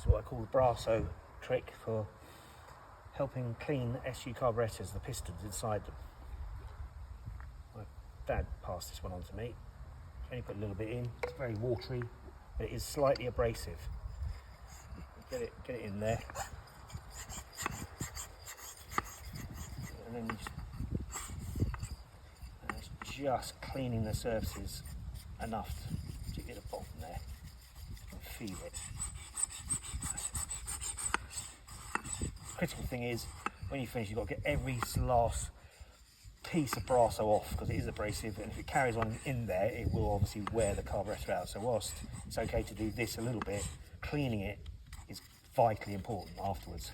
It's what I call the Brasso trick for helping clean SU carburettors, the pistons inside them. My dad passed this one on to me. Only put a little bit in. It's very watery, but it is slightly abrasive. Get it in there, and then it's just cleaning the surfaces enough to get the bottom there and feel it. Critical thing is, when you finish, you've got to get every last piece of Brasso off, because it is abrasive, and if it carries on in there, it will obviously wear the carburetor out. So whilst it's okay to do this a little bit, cleaning it is vitally important afterwards.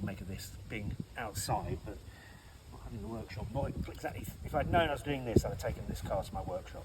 Make of this being outside, but not having the workshop. Not exactly. If I'd known I was doing this, I'd have taken this car to my workshop.